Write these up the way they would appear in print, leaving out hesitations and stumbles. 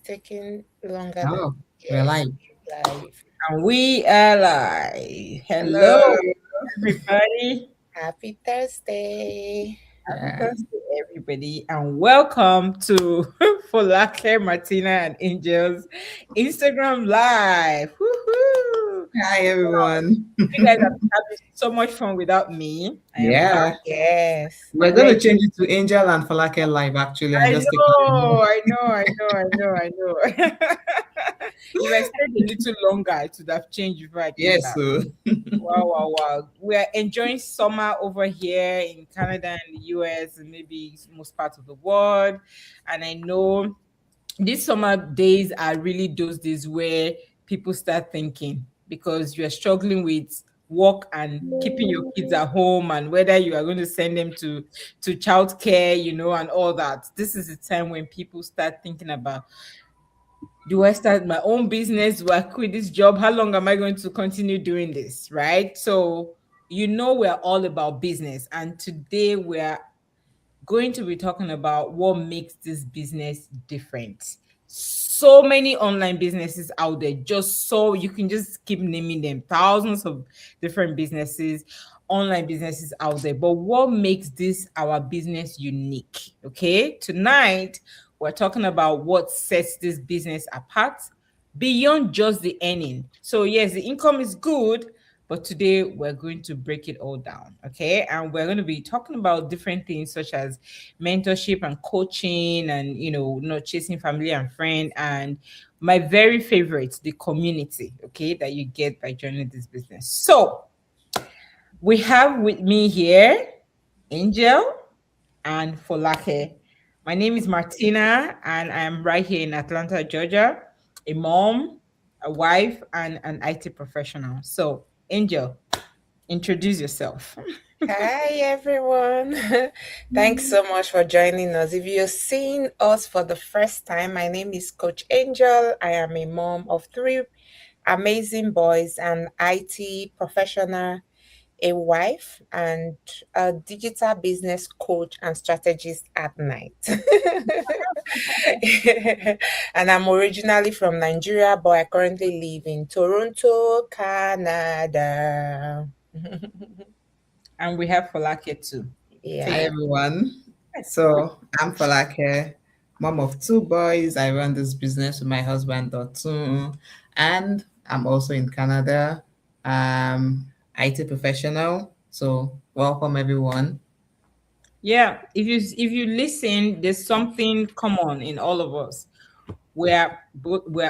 taking longer than Oh, we're yes, live. live. And we are live. Hello. Hello, everybody. Happy Thursday. Happy Yeah. Thursday, everybody, and welcome to Folake, Martina, and Angels Instagram Live. Woohoo! Hi, everyone. You guys are having so much fun without me. I am happy. Yeah. Yes. We're going We're to change it to Angel and Falake live, actually, and I just take it from know, here. I know, I know, I know, I know. If I stayed a little longer, it would have changed before I came Yes, back. so Wow, wow, wow. We're enjoying summer over here in Canada and the US and maybe most parts of the world. And I know these summer days are really those days where people start thinking because you're struggling with work and keeping your kids at home and whether you are going to send them to childcare, and all that. This is the time when people start thinking about, do I start my own business? Do I quit this job? How long am I going to continue doing this? Right. So, we're all about business. And today we're going to be talking about what makes this business different. So many online businesses out there, just so you can just keep naming them, thousands of different businesses, online businesses out there. But what makes this our business unique? Okay, tonight we're talking about what sets this business apart beyond just the earning. So, yes, the income is good, but today we're going to break it all down, okay? And we're going to be talking about different things such as mentorship and coaching and, not chasing family and friend. And my very favorite, the community, okay, that you get by joining this business. So we have with me here Angel and Folake. My name is Martina, and I am right here in Atlanta, Georgia, a mom, a wife, and an IT professional. So, Angel, introduce yourself. Hi, everyone. Thanks so much for joining us. If you're seeing us for the first time, my name is Coach Angel. I am a mom of three amazing boys, an IT professional, a wife, and a digital business coach and strategist at night. And I'm originally from Nigeria, but I currently live in Toronto, Canada. And we have Folake too. hi, Yeah. Take everyone. So, I'm Falake, mom of two boys. I run this business with my husband, Dotun, and I'm also in Canada. IT professional. So, welcome, everyone. Yeah, if you listen, there's something common in all of us. We're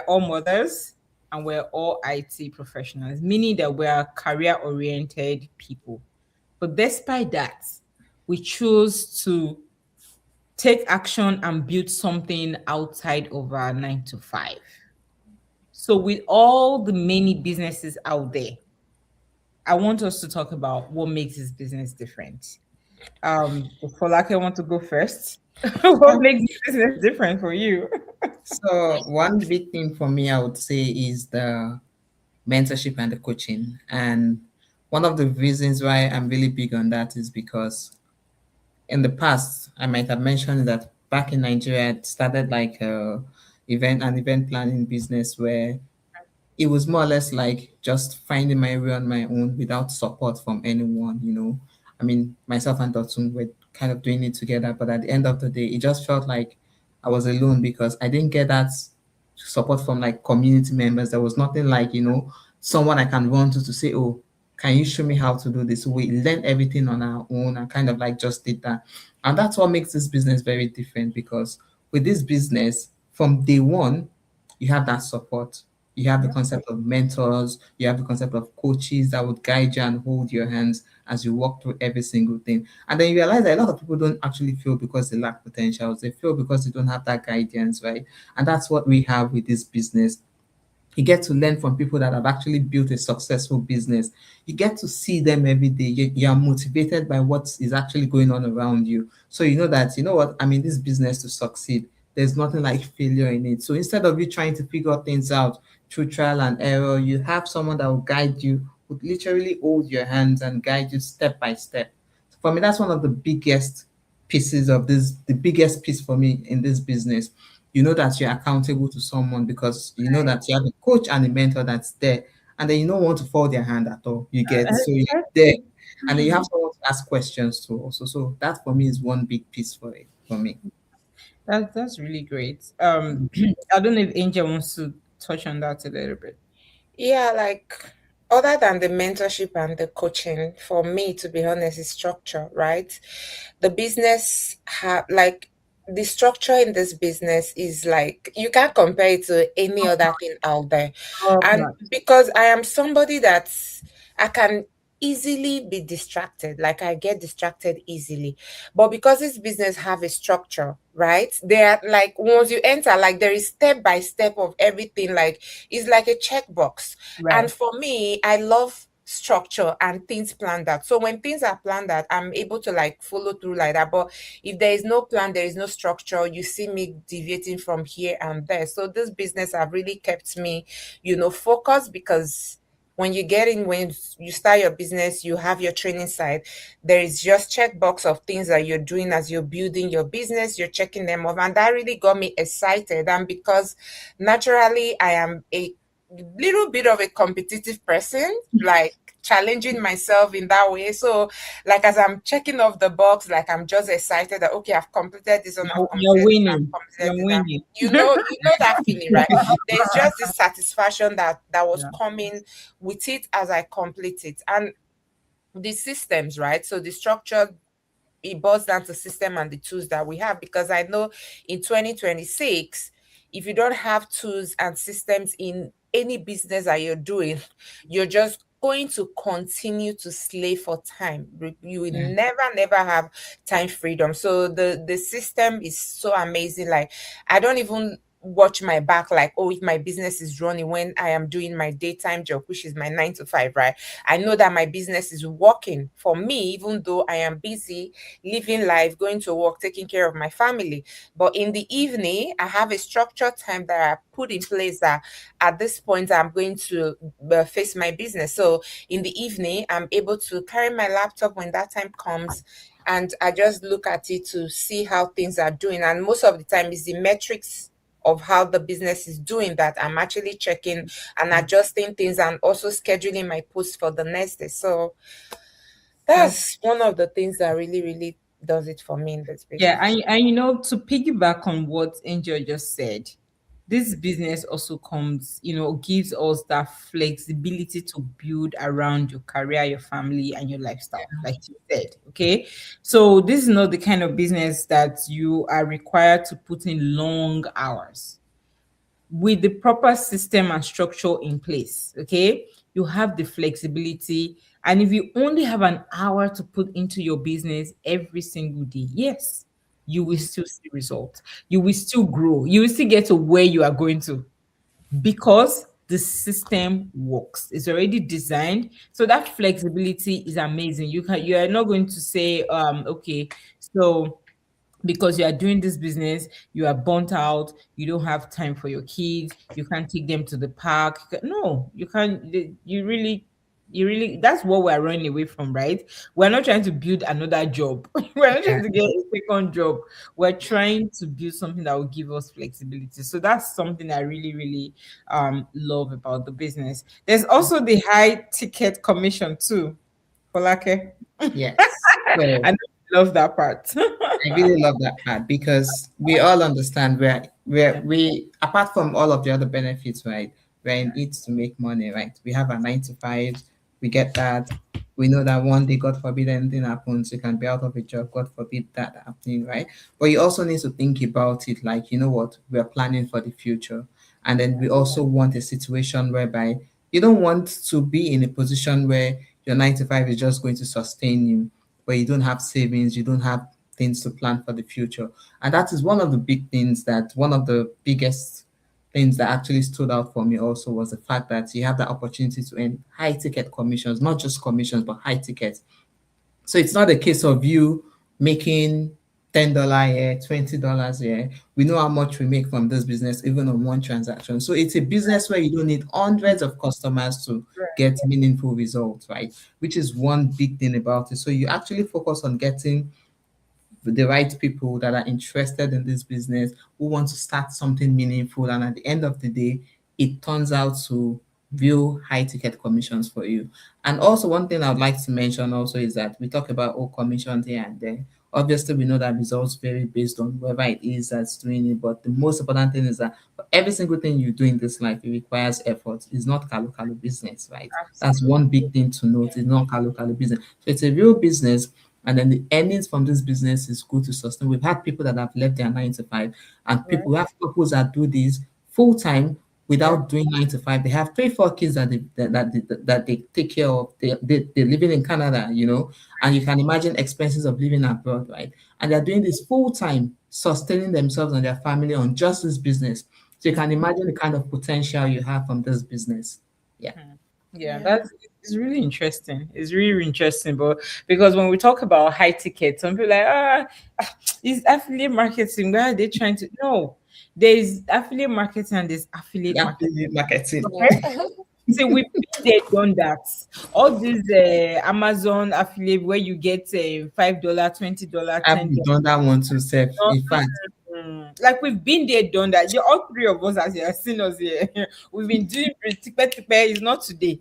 all mothers and we're all IT professionals, meaning that we're career oriented people. But despite that, we choose to take action and build something outside of our 9 to 5. So, with all the many businesses out there, I want us to talk about what makes this business different. Folake, want to go first? What makes this business different for you? So, one big thing for me, I would say, is the mentorship and the coaching. And one of the reasons why I'm really big on that is because in the past, I might have mentioned that back in Nigeria, I started like an event planning business where it was more or less like just finding my way on my own without support from anyone. I mean, myself and Dotun were kind of doing it together, but at the end of the day, it just felt like I was alone because I didn't get that support from like community members. There was nothing like, someone I can run to say, oh, can you show me how to do this? We learned everything on our own and kind of like just did that. And that's what makes this business very different because with this business, from day one, you have that support. You have the Yeah. concept of mentors, you have the concept of coaches that would guide you and hold your hands as you walk through every single thing. And then you realize that a lot of people don't actually fail because they lack potentials. They fail because they don't have that guidance, right? And that's what we have with this business. You get to learn from people that have actually built a successful business. You get to see them every day. You are motivated by what is actually going on around you. So you know that, you know what, I'm in this business to succeed. There's nothing like failure in it. So instead of you trying to figure things out through trial and error, you have someone that will guide you, would literally hold your hands and guide you step by step. So for me, that's one of the biggest pieces of this, the biggest piece for me in this business. you know that you're accountable to someone because you know that you have a coach and a mentor that's there, and then you don't want to fall their hand at all. You get, so you're there, Exactly. and then you have someone to ask questions to also. So that for me is one big piece for it for me. That's really great. I don't know if Angel wants to touch on that a little bit. Yeah, like other than the mentorship and the coaching, for me, to be honest, is structure, right? The business have like the structure in this business is like you can't compare it to any other thing out there. Top And notch. because I am somebody that's I can easily be distracted, like I get distracted easily. But because this business have a structure, right? There like once you enter, like there is step by step of everything, like it's like a checkbox. And Right. for me, I love structure and things planned out. So when things are planned out, I'm able to like follow through like that. But if there is no plan, there is no structure, you see me deviating from here and there. So this business have really kept me, focused because when you get in, when you start your business, you have your training side. There is just checkbox of things that you're doing as you're building your business. You're checking them off, and that really got me excited. And because naturally, I am a little bit of a competitive person, like challenging myself in that way. So, like as I'm checking off the box, like I'm just excited that okay, I've completed this one, I've You're completed this, winning. I've completed You're this. winning. You know that feeling, right? There's just this satisfaction that was Yeah. coming with it as I complete it, and the systems, right? So the structure, it boils down to system and the tools that we have, because I know in 2026, if you don't have tools and systems in any business that you're doing, you're just going to continue to slave for time. You will Yeah, never have time freedom. So the system is so amazing. Like I don't even watch my back, like, oh, if my business is running when I am doing my daytime job, which is my 9 to 5, right? I know that my business is working for me, even though I am busy living life, going to work, taking care of my family. But in the evening, I have a structured time that I put in place that at this point I'm going to face my business. So in the evening, I'm able to carry my laptop when that time comes. And I just look at it to see how things are doing. And most of the time, is the metrics of how the business is doing that I'm actually checking and adjusting things and also scheduling my posts for the next day. So That's that's one of the things that really does it for me in this yeah, business. and to piggyback on what Angel just said, this business also comes, gives us that flexibility to build around your career, your family, and your lifestyle, like you said. Okay. So this is not the kind of business that you are required to put in long hours. With the proper system and structure in place, okay, you have the flexibility. And if you only have an hour to put into your business every single day, yes, you will still see results. You will still grow. You will still get to where you are going to, because the system works. It's already designed. So that flexibility is amazing. You are not going to say, okay, so because you are doing this business, you are burnt out, you don't have time for your kids, you can't take them to the park. No, you can't. You really, that's what we're running away from, right? We're not trying to build another job. We're not yeah, trying to get a second job. We're trying to build something that will give us flexibility. So that's something I really love about the business. There's also the high ticket commission too, Folake. yes. I So love that part. I really love that part because we all understand Yeah. we apart from all of the other benefits, right? We're in it to make money, right? We have our 9 to 5s, we get that. We know that one day, God forbid, anything happens, you can be out of a job. God forbid that happening, right? But you also need to think about it like, you know what, we're planning for the future. And then we also want a situation whereby you don't want to be in a position where your 9 to 5 is just going to sustain you, where you don't have savings, you don't have things to plan for the future. And that is one of the big things that one of the biggest things that actually stood out for me also was the fact that you have the opportunity to earn high ticket commissions, not just commissions, but high tickets. So it's not a case of you making $10 here, $20 here. We know how much we make from this business, even on one transaction. So it's a business where you don't need hundreds of customers to get meaningful results, right? Which is one big thing about it. So you actually focus on getting the right people that are interested in this business, who want to start something meaningful, and at the end of the day, it turns out to real high ticket commissions for you. And also, one thing I would like to mention also is that we talk about all commissions here and there. Obviously, we know that results vary based on whoever it is that's doing it. But the most important thing is that for every single thing you do in this life, it requires effort. It's not kalu kalu business, right? That's one Absolutely. big thing to note. It's not kalu kalu business. So it's a real business. And then the earnings from this business is good to sustain. We've had people that have left their 9 to 5, and Right. people we have couples that do this full time Yeah. without doing 9 to 5. They have 3, 4 kids that they take care of. They're living in Canada, and you can imagine expenses of living abroad, right? And they're doing this full time, sustaining themselves and their family on just this business. So you can imagine the kind of potential you have from this business. Yeah. Mhm. Yeah, Yeah. that's it's really interesting. It's really, really interesting, but because when we talk about high ticket, some people are like, is affiliate marketing. Where are they trying to? No, there's affiliate marketing and there's affiliate Yeah, marketing. marketing. Yeah. Okay, so we've been there, done that. All these Amazon affiliate where you get $5, $20, I've $10. done that one too, Seth. In fact, Like we've been there, done that. You all three of us, as you have seen us here, we've been doing tipe tipe. It's not today.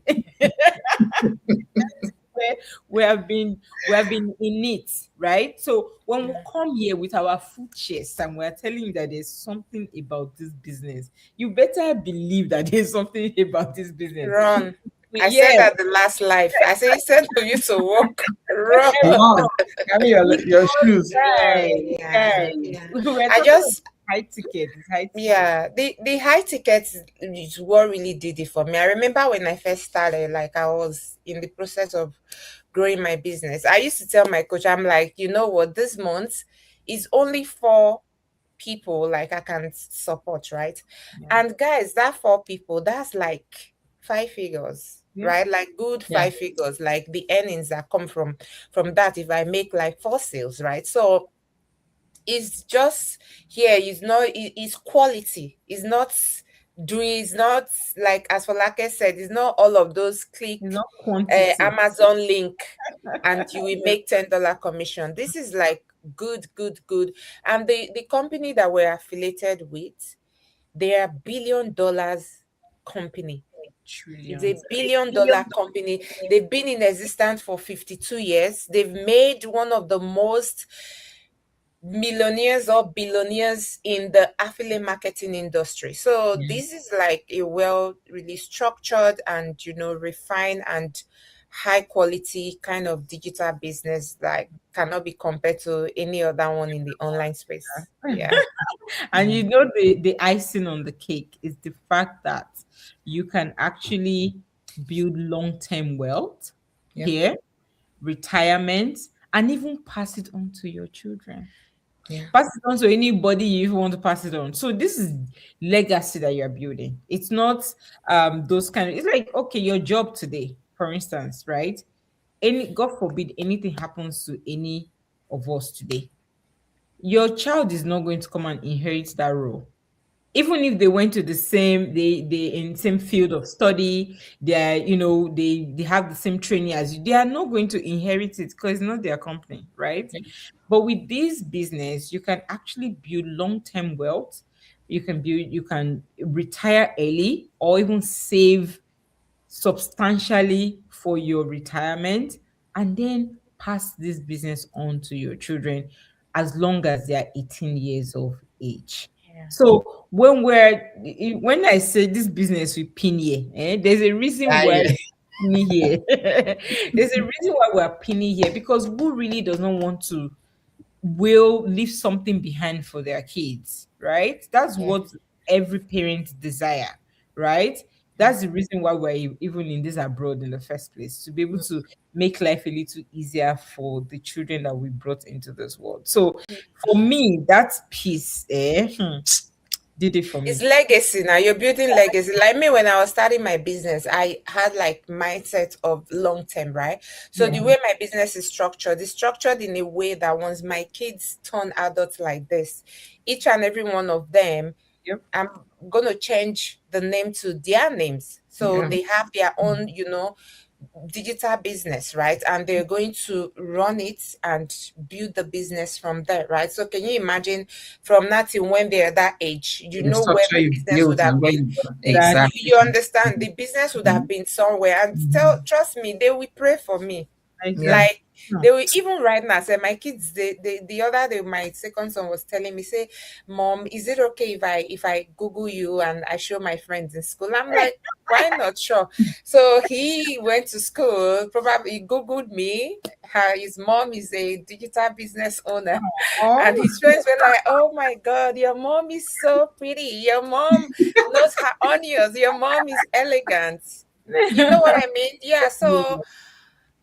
Where we have been in it, right? So when we Yeah. come here with our full chest and we're telling you that there's something about this business, you better believe that there's something about this business. Run. I said Yes, that the last life. I said instead of you to walk, run. run, carry your shoes. Yeah, guys, yeah, guys, yeah. we're I talking about just high ticket. It's high ticket. Yeah, the high tickets is what really did it for me. I remember when I first started, like I was in the process of growing my business. I used to tell my coach, I'm like, you know what, this month is only 4 people like I can support, right? Yeah, And guys, that 4 people, that's like 5 figures, yeah, right? Like good Yeah, 5 figures, like the earnings that come from that if I make like 4 sales, right? So it's just here it's not it's quality, it's not doing, it's not like as Folake said, it's not all of those click it's not quantity. Amazon link and you will Yeah, make $10 commission. This is like good, good, good. And the company that we're affiliated with, they are $1 billion company. It's a trillions. $1 billion company. They've been in existence for 52 years. They've made one of the most millionaires or billionaires in the affiliate marketing industry. So yeah, this is like a well really structured and refined and high quality kind of digital business that cannot be compared to any other one in the online space. Yeah. And yeah, you know the icing on the cake is the fact that you can actually build long-term wealth yeah, here, retirement, and even pass it on to your children. yeah, Pass it on to anybody you even want to pass it on. So this is legacy that you're building. It's not those kind of, it's like okay, your job today, for instance, right? Any God forbid anything happens to any of us today, your child is not going to come and inherit that role. Even if they went to the same, they in same field of study, they're they have the same training as you, they are not going to inherit it because it's not their company, right? yeah, But with this business, you can actually build long-term wealth. You can retire early or even save substantially for your retirement and then pass this business on to your children as long as they are 18 years of age. Yeah. So when I say this business with pin here, there's a reason yeah, why yeah, pinning here. There's a reason why we're pinning here because who really does not want to will leave something behind for their kids, right? That's Yeah. what every parent desire, right? Yeah. That's the reason why we're even in this abroad in the first place, to be able mm, to make life a little easier for the children that we brought into this world. So for me, that piece did it for It's me. legacy now. You're building legacy. Like me, when I was starting my business, I had like mindset of long term, right? So the Yeah. way my business is structured in a way that once my kids turn adults like this, each and every one of them, Yep. I'm gonna change the name to their names. So yeah, they have their own, digital business, right? And they're going to run it and build the business from there, right? So can you imagine from nothing when they're that age, you The know where structure the you business would built have and where been. you got That exactly. You understand the business would have Mhm. been somewhere, and Mhm. trust me, they will pray for me. Yeah. exactly. Like they will even right now say my kids, the other day my second son was telling me, say, Mom, is it okay if I Google you and I show my friends in school? I'm like, why not? Sure. So he went to school, probably he Googled me. His mom is a digital business owner. And Oh, his friends were like, oh my God, your mom is so pretty. Your mom knows her onions. Your mom is elegant. You know what I mean? Yeah. So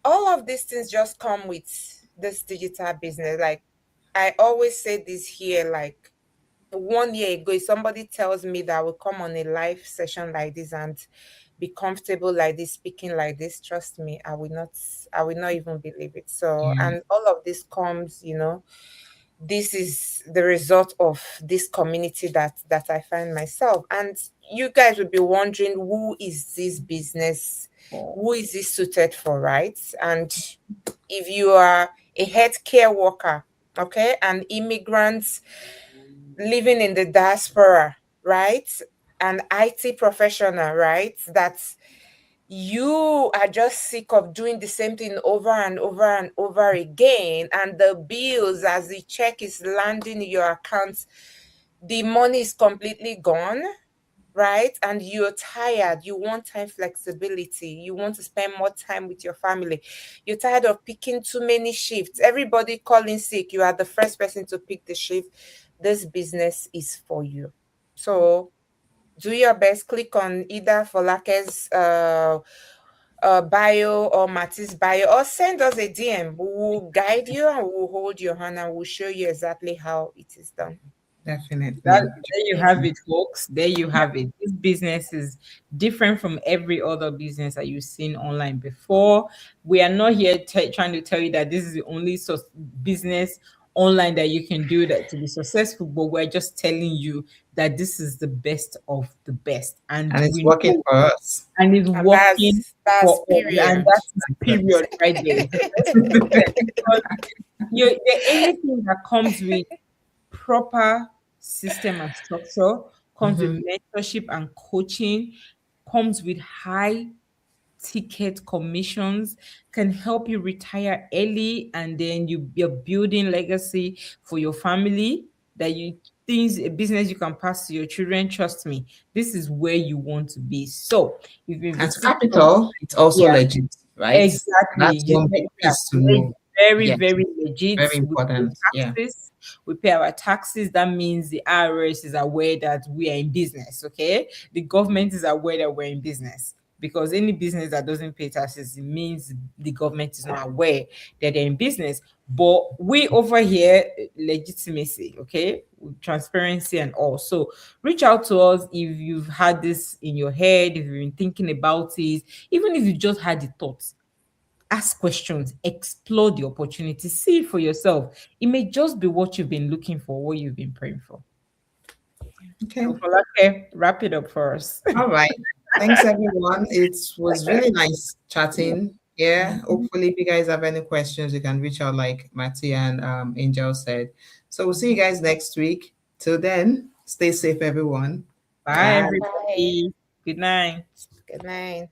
all of these things just come with this digital business. Like I always say this here, like 1 year ago, if somebody tells me that I will come on a live session like this and be comfortable like this, speaking like this, trust me, I will not even believe it. So, Yeah. and all of this comes, this is the result of this community that I find myself. And you guys will be wondering, who is this business, who is this suited for, right? And if you are a healthcare worker, okay, an immigrant living in the diaspora, right, an IT professional, right, that you are just sick of doing the same thing over and over and over again, and the bills, as the check is landing in your account, the money is completely gone, right? And you're tired, you want time flexibility, you want to spend more time with your family, you're tired of picking too many shifts, everybody calling sick, you are the first person to pick the shift. This business is for you. So do your best, click on either Folake's bio or Matisse bio, or send us a DM. We will guide you and we'll hold your hand and we'll show you exactly how it is done. that Definitely. there you have it, folks. There you have it. This business is different from every other business that you've seen online before. We are not here trying to tell you that this is the only business online that you can do that to be successful, but we're just telling you that this is the best of the best, and And it's we working know for us. and it's And working that's for us, and period. that is period right there. Because anything that comes with proper system and structure, comes with Mhm. mentorship and coaching, comes with high ticket commissions, can help you retire early, and then you're building legacy for your family, that you things a business you can pass to your children. Trust me, this is where you want to be. So if you've been And to speaking of, capital, it's also yeah, legit, right? exactly. That's one big Yeah, piece to know. very, Yes, very legit. very We pay important. Yeah. taxes. We pay our taxes. That means the IRS is aware that we are in business. Okay, the government is aware that we're in business. Because any business that doesn't pay taxes, it means the government is not aware that they're in business. But we over here, legitimacy, okay, with transparency and all. So reach out to us if you've had this in your head, if you've been thinking about it, even if you just had the thoughts. Ask questions, explore the opportunity, see it for yourself. It may just be what you've been looking for, what you've been praying for. Okay. So, okay, wrap it up for us. All right. Thanks, everyone. It was really nice chatting. Yeah. Hopefully, if you guys have any questions, you can reach out like Mattia and Angel said. So we'll see you guys next week. Till then, stay safe, everyone. Bye, Bye. Bye. everybody. Good night. Good night.